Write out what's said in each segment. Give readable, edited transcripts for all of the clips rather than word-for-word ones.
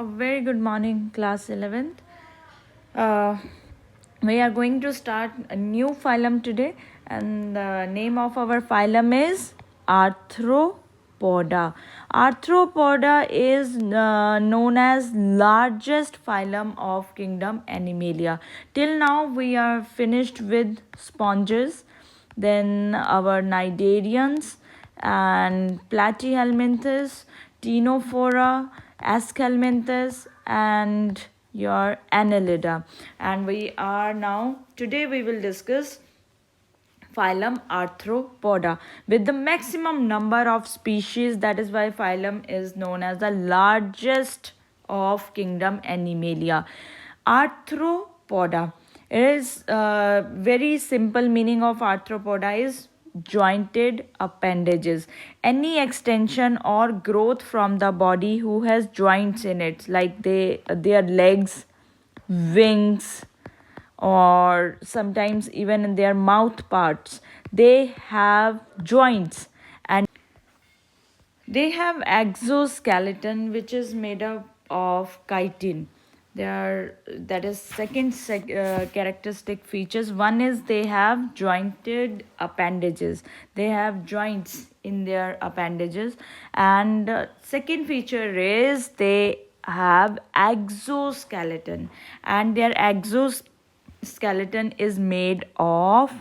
A very good morning, class 11th. Uh, we are going to start a new phylum today, and the name of our phylum is Arthropoda. Arthropoda is known as largest phylum of kingdom Animalia. Till now, we are finished with sponges, then our cnidarians and platyhelminthes, ctenophora, aschelminthes, and your annelida. And today we will discuss phylum Arthropoda with the maximum number of species. That is why phylum is known as the largest of kingdom Animalia. Arthropoda. It is very simple meaning of arthropoda is jointed appendages. Any extension or growth from the body who has joints in it, like their legs, wings, or sometimes even in their mouth parts, they have joints, and they have exoskeleton which is made up of chitin. That is second characteristic features. One is they have jointed appendages. They have joints in their appendages, and second feature is they have exoskeleton, and their exoskeleton is made of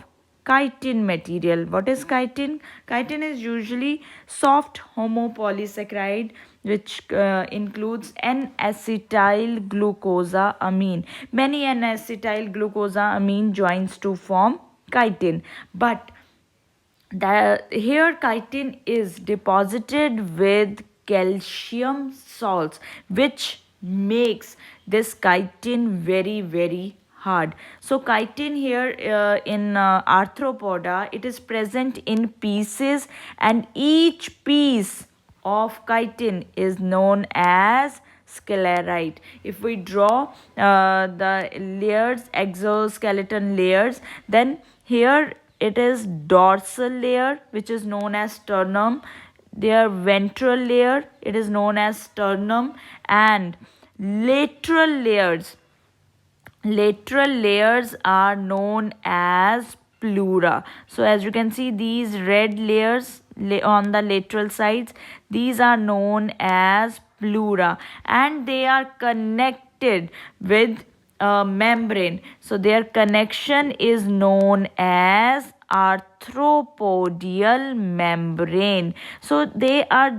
chitin material. What is chitin? Chitin is usually soft homopolysaccharide which includes N-acetyl glucosamine. Many N-acetyl glucosamine joins to form chitin, but here chitin is deposited with calcium salts, which makes this chitin very hard. So chitin here in arthropoda, it is present in pieces, and each piece of chitin is known as sclerite. If we draw the layers, exoskeleton layers, then here it is dorsal layer which is known as sternum, their ventral layer, it is known as sternum, and lateral layers are known as pleura. So as you can see, these red layers on the lateral sides, these are known as pleura, and they are connected with a membrane. So their connection is known as arthropodial membrane. So they are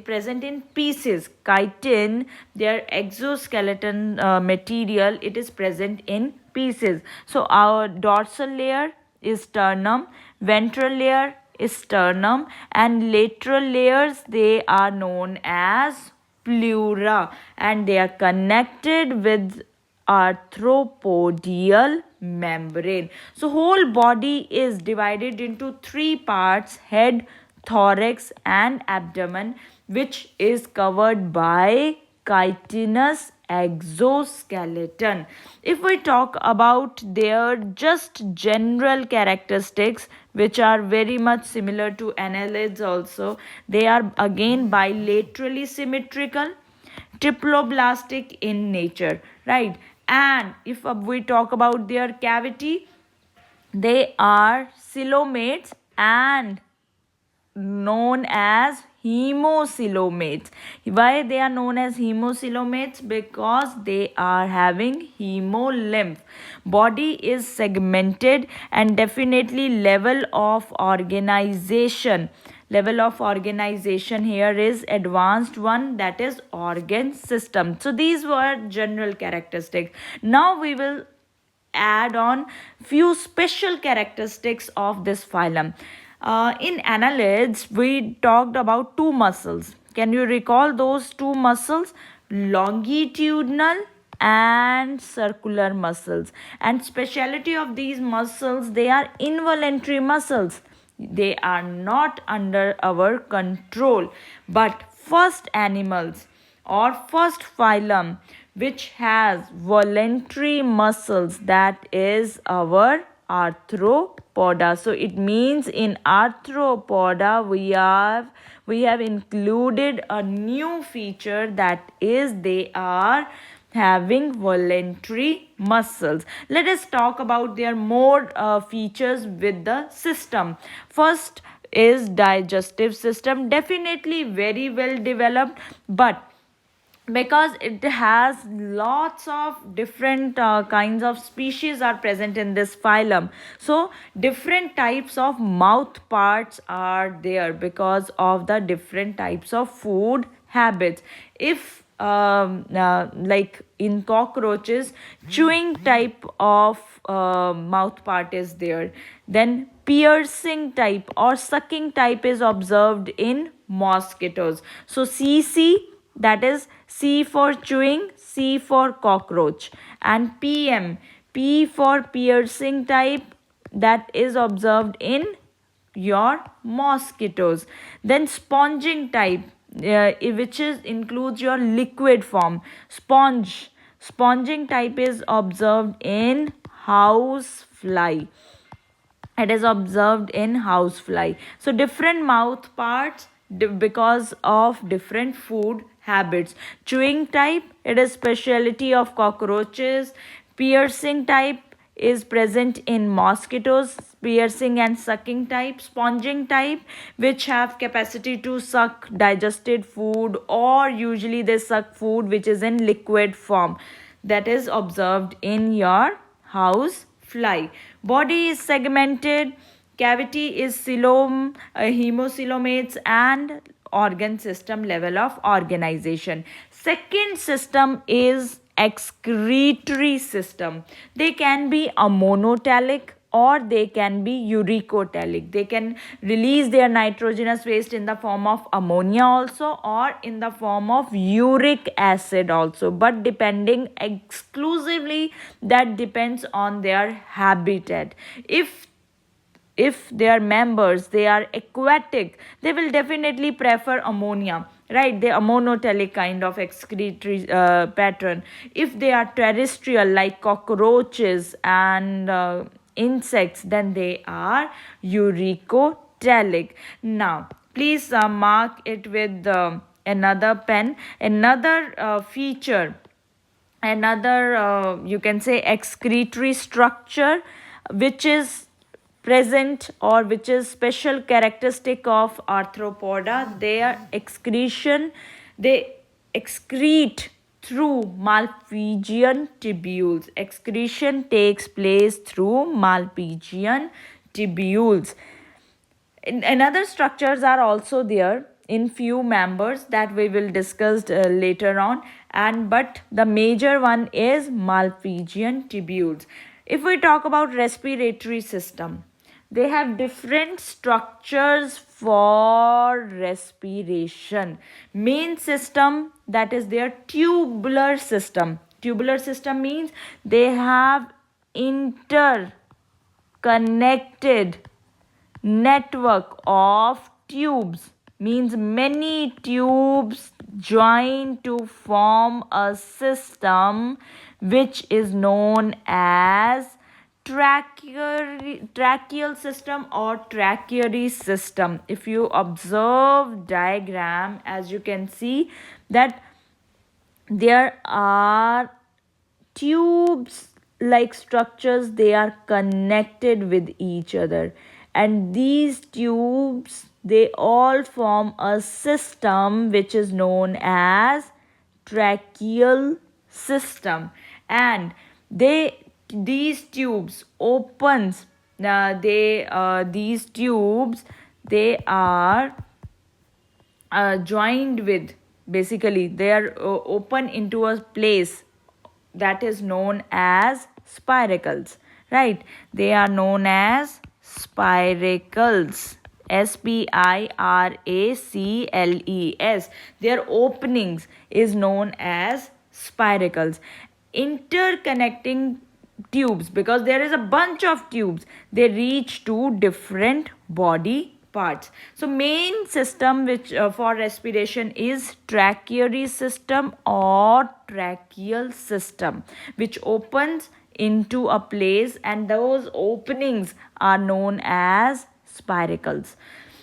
present in pieces. Chitin, their exoskeleton material, it is present in pieces. So our dorsal layer is sternum, ventral layer is sternum, and lateral layers, they are known as pleura, and they are connected with arthropodial membrane. So whole body is divided into three parts: head, thorax, and abdomen, which is covered by chitinous exoskeleton. If we talk about their just general characteristics, which are very much similar to annelids also, they are again bilaterally symmetrical, triploblastic in nature, right? And if we talk about their cavity, they are coelomates and known as hemocoelomates. Why they are known as hemocoelomates? Because they are having hemolymph. Body is segmented, and definitely level of organization here is advanced one, that is organ system. So these were general characteristics. Now we will add on few special characteristics of this phylum. In annelids, we talked about two muscles. Can you recall those two muscles? Longitudinal and circular muscles. And speciality of these muscles, they are involuntary muscles. They are not under our control. But first animals or first phylum which has voluntary muscles, that is our arthropoda. poda. So it means in arthropoda we have included a new feature, that is they are having voluntary muscles. Let us talk about their more features with the system. First is digestive system, definitely very well developed, but because it has lots of different kinds of species are present in this phylum, so different types of mouth parts are there because of the different types of food habits. If like in cockroaches, chewing type of mouth part is there, then piercing type or sucking type is observed in mosquitoes. So CC, that is C for chewing, C for cockroach, and PM, P for piercing type, that is observed in your mosquitoes. Then sponging type, which is includes your liquid form, sponging type is observed in house fly. It is observed in housefly. So different mouth parts because of different food habits. Chewing type, it is specialty of cockroaches. Piercing type is present in mosquitoes, piercing and sucking type. Sponging type, which have capacity to suck digested food, or usually they suck food which is in liquid form, that is observed in your house fly. Body is segmented, cavity is coelom, hemocoelomates, and organ system level of organization. Second system is excretory system. They can be a monotelic or they can be uricotelic. They can release their nitrogenous waste in the form of ammonia also, or in the form of uric acid also, but depending exclusively, that depends on their habitat. If their members, they are aquatic, they will definitely prefer ammonia, right? They are monotelic kind of excretory pattern. If they are terrestrial like cockroaches and insects, then they are uricotelic. Now please mark it with another pen. Another feature, another you can say excretory structure which is present or which is special characteristic of arthropoda, their excretion, they excrete through Malpighian tubules. Excretion takes place through Malpighian tubules. Another structures are also there in few members that we will discuss later on, and but the major one is Malpighian tubules. If we talk about respiratory system, they have different structures for respiration. Main system, that is their tubular system. Tubular system means they have interconnected network of tubes, means many tubes join to form a system which is known as tracheal system or tracheary system. If you observe diagram, as you can see that there are tubes like structures, they are connected with each other, and these tubes, they all form a system which is known as tracheal system. And these tubes opens, these tubes, they are joined with, basically they are open into a place that is known as spiracles, right? They are known as spiracles, spiracles. Their openings is known as spiracles. Interconnecting tubes, because there is a bunch of tubes, they reach to different body parts. So main system which for respiration is tracheary system or tracheal system, which opens into a place, and those openings are known as spiracles.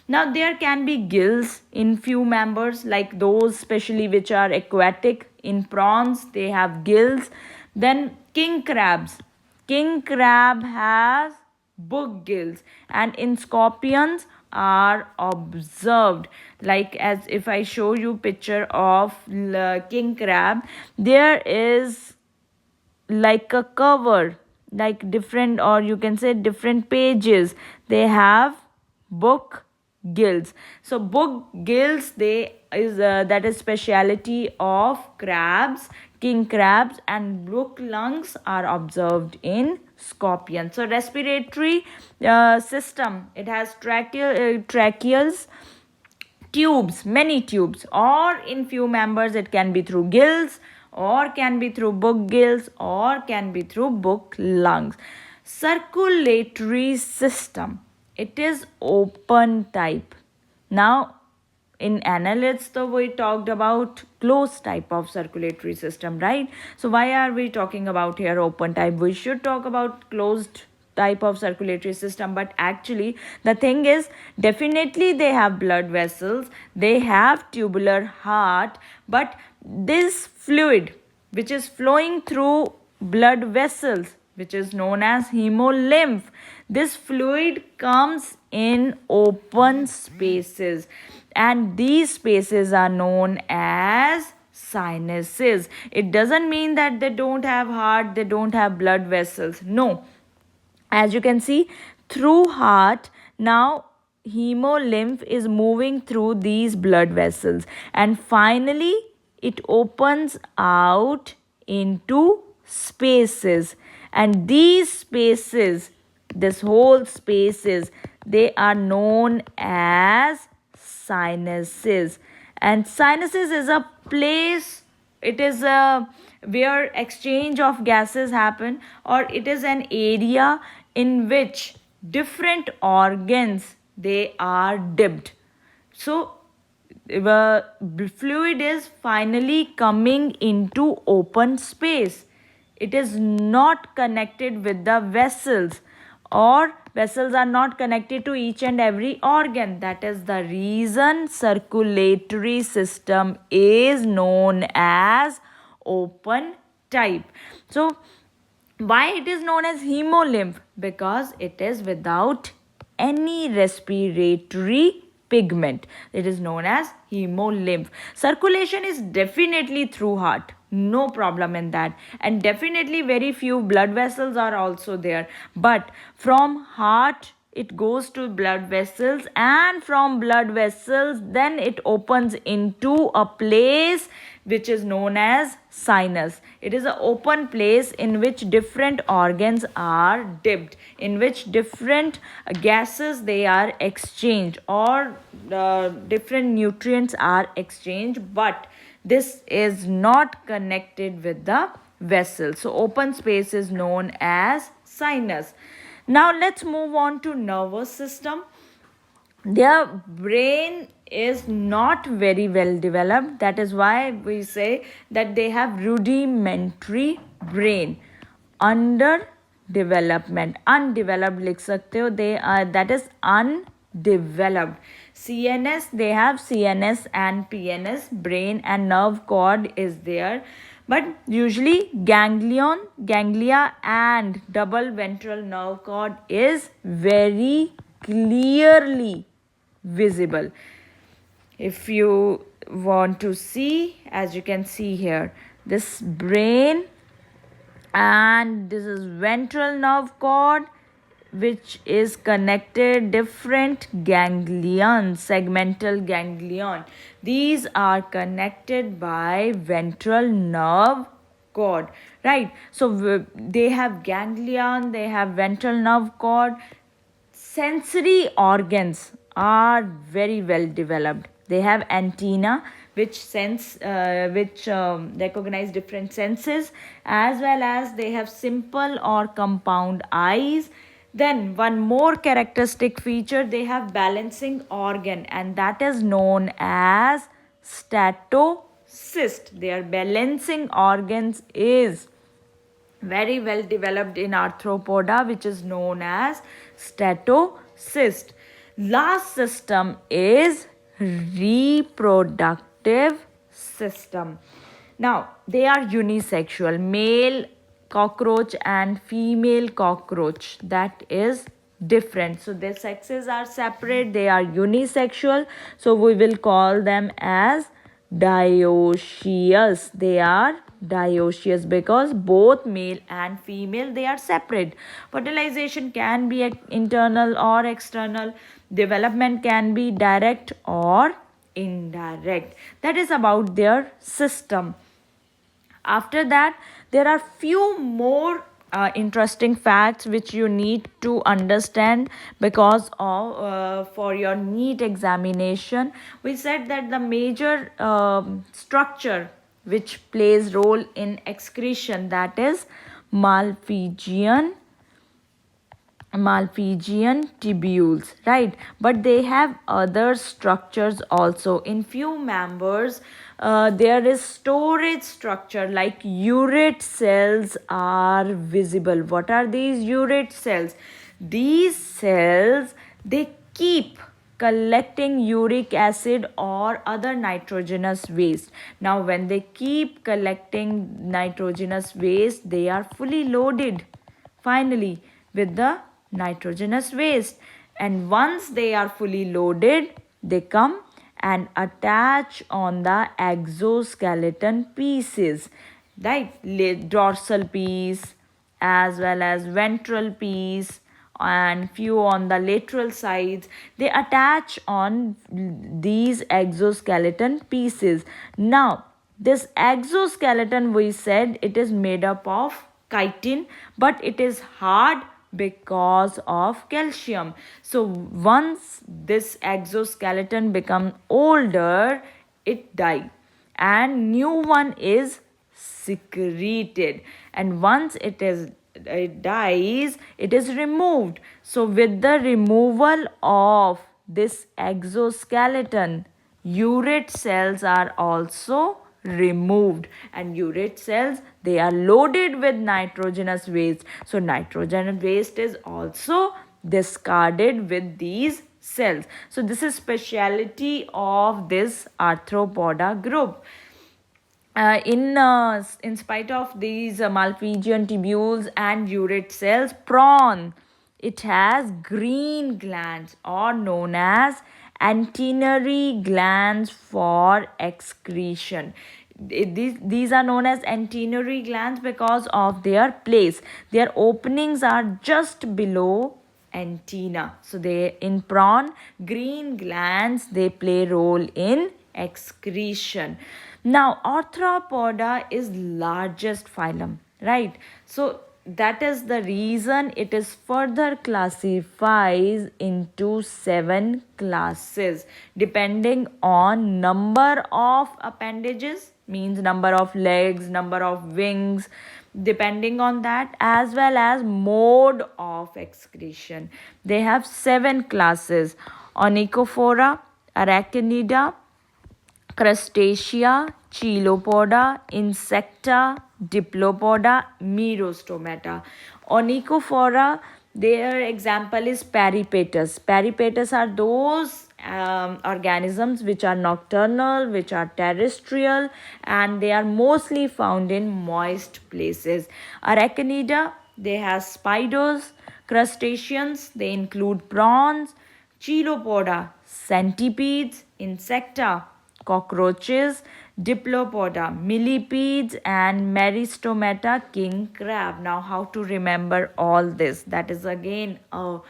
Now, there can be gills in few members, like those especially which are aquatic. In prawns, they have gills. Then king crabs. King crab has book gills, and in scorpions are observed, like as if I show you picture of king crab, there is like a cover, like different, or you can say different pages, they have book gills. So book gills, they is that is speciality of crabs, king crabs, and book lungs are observed in scorpion. So respiratory system, it has tracheals, tubes, many tubes, or in few members it can be through gills, or can be through book gills, or can be through book lungs. Circulatory system, it is open type. Now in annelids, though, we talked about closed type of circulatory system, right? So why are we talking about here open type? We should talk about closed type of circulatory system, but actually the thing is, definitely they have blood vessels, they have tubular heart, but this fluid which is flowing through blood vessels, which is known as hemolymph, this fluid comes in open spaces, and these spaces are known as sinuses. It doesn't mean that they don't have heart, they don't have blood vessels. No, as you can see, through heart, now hemolymph is moving through these blood vessels, and finally it opens out into spaces, and these spaces, this whole spaces, they are known as sinuses. And sinuses is a place, it is a where exchange of gases happen, or it is an area in which different organs, they are dipped. So fluid is finally coming into open space, it is not connected with the vessels, or vessels are not connected to each and every organ. That is the reason circulatory system is known as open type. So why it is known as hemolymph? Because it is without any respiratory pigment. It is known as hemolymph. Circulation is definitely through heart, no problem in that, and definitely very few blood vessels are also there, but from heart it goes to blood vessels, and from blood vessels then it opens into a place which is known as sinus. It is an open place in which different organs are dipped, in which different gases, they are exchanged, or different nutrients are exchanged, but this is not connected with the vessel. So open space is known as sinus. Now let's move on to nervous system. Their brain is not very well developed, that is why we say that they have rudimentary brain, under development, undeveloped लिख सकते हो, they are, that is undeveloped. CNS, they have CNS and PNS, brain and nerve cord is there, but usually ganglia and double ventral nerve cord is very clearly visible. If you want to see, as you can see here, this brain, and this is ventral nerve cord, which is connected different ganglion, segmental ganglion, these are connected by ventral nerve cord, right? So they have ganglion, they have ventral nerve cord. Sensory organs are very well developed. They have antenna which recognize different senses, as well as they have simple or compound eyes. Then one more characteristic feature, they have balancing organ, and that is known as statocyst. Their balancing organs is very well developed in arthropoda, which is known as statocyst. Last system is reproductive system. Now, they are unisexual, male cockroach and female cockroach. That is different. So their sexes are separate, they are unisexual. So we will call them as dioecious. They are dioecious because both male and female, they are separate. Fertilization can be internal or external. Development can be direct or indirect. That is about their system. After that, there are few more interesting facts which you need to understand because of for your NEET examination. We said that the major structure which plays role in excretion, that is Malpighian tubules, right? But they have other structures also. In few members, there is storage structure, like urate cells are visible. What are these urate cells? These cells, they keep collecting uric acid or other nitrogenous waste. Now when they keep collecting nitrogenous waste, they are fully loaded finally with the nitrogenous waste, and once they are fully loaded, they come and attach on the exoskeleton pieces, right? Dorsal piece as well as ventral piece and few on the lateral sides, they attach on these exoskeleton pieces. Now this exoskeleton, we said it is made up of chitin, but it is hard because of calcium. So once this exoskeleton become older, it die and new one is secreted, and once it dies, it is removed. So with the removal of this exoskeleton, urate cells are also removed, and urate cells, they are loaded with nitrogenous waste. So nitrogen waste is also discarded with these cells. So this is speciality of this arthropoda group. In spite of these Malpighian tubules and urate cells, prawn, it has green glands or known as antennary glands for excretion. These are known as antennary glands because of their place. Their openings are just below antenna. So they, in prawn, green glands, they play role in excretion. Now arthropoda is largest phylum, right? So that is the reason it is further classified into 7 classes depending on number of appendages, means number of legs, number of wings, depending on that, as well as mode of excretion. They have 7 classes: Onychophora, Arachnida, Crustacea, Chilopoda, Insecta, Diplopoda, Merostomata. Onychophora, their example is Peripatus. Peripatus are those organisms which are nocturnal, which are terrestrial, and they are mostly found in moist places. Arachnida, they have spiders. Crustaceans, they include prawns. Chilopoda, centipedes. Insecta, cockroaches. Diplopoda, millipedes, and Meristomata, king crab. Now how to remember all this? That is again a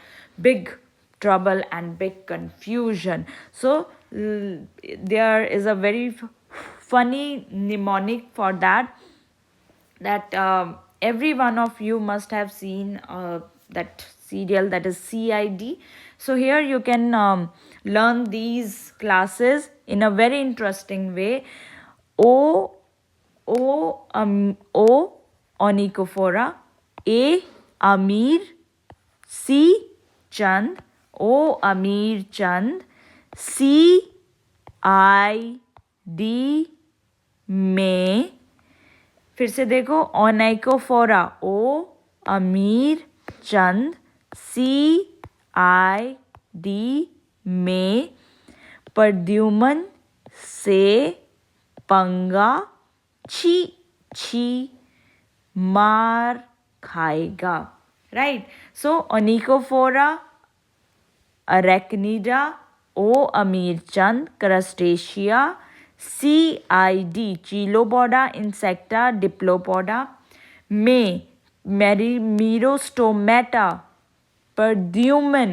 big trouble and big confusion. So there is a very funny mnemonic for that, every one of you must have seen that serial, that is CID. So here you can learn these classes in a very interesting way. O Onychophora, A Amir, C Chand, O Amir Chand, CID में फिर से देखो, ओनाइकोफोरा, ओ अमीर चंद, CID में, प्रद्युमन से, पंगा, छी छी, मार खाएगा. Right? So ओनिकोफोरा, अरेक्निडा, ओ Amir Chand, crustacea, CID chilopoda, insecta, diplopoda, में मेरिमीरोस्टोमेटा, प्रद्युमन,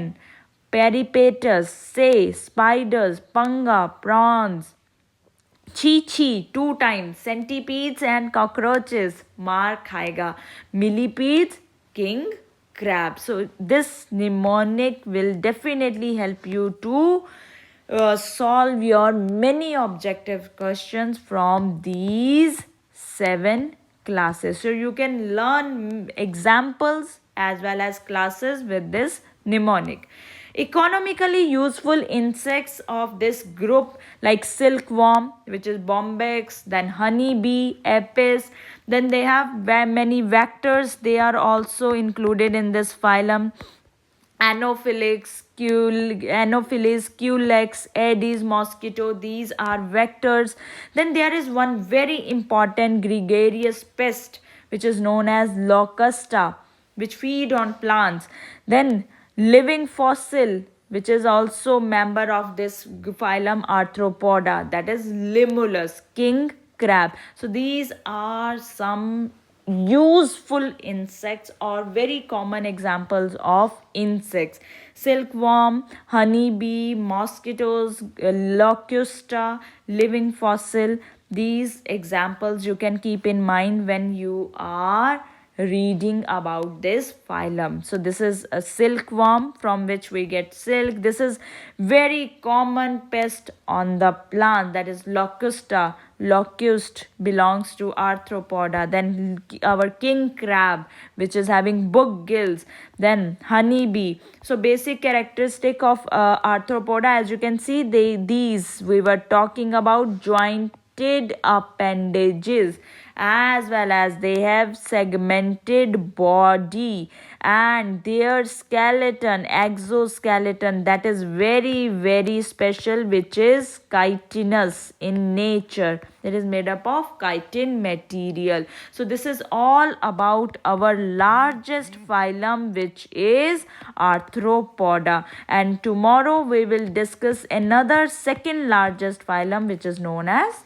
पेरिपेटस, से, स्पाइडर्स, पंगा, प्रॉन्स, छी 2 times, centipedes and cockroaches, मार खाएगा, millipedes, king crab. So this mnemonic will definitely help you to solve your many objective questions from these 7 classes. So you can learn examples as well as classes with this mnemonic. Economically useful insects of this group like silkworm, which is bombyx, then honeybee, apis, then they have many vectors, they are also included in this phylum. Anopheles, Culex, Aedes mosquito, these are vectors. Then there is one very important gregarious pest which is known as locusta, which feed on plants. Then living fossil, which is also member of this phylum Arthropoda, that is Limulus, king crab. So these are some useful insects or very common examples of insects: silkworm, honeybee, mosquitoes, locusta, living fossil. These examples you can keep in mind when you are reading about this phylum. So this is a silkworm from which we get silk. This is very common pest on the plant, that is locusta. Locust belongs to arthropoda. Then our king crab, which is having book gills. Then honeybee. So basic characteristic of arthropoda, as you can see, these we were talking about jointed appendages, as well as they have segmented body, and their skeleton, exoskeleton, that is very special, which is chitinous in nature. It is made up of chitin material. So this is all about our largest phylum, which is Arthropoda, and tomorrow we will discuss another second largest phylum, which is known as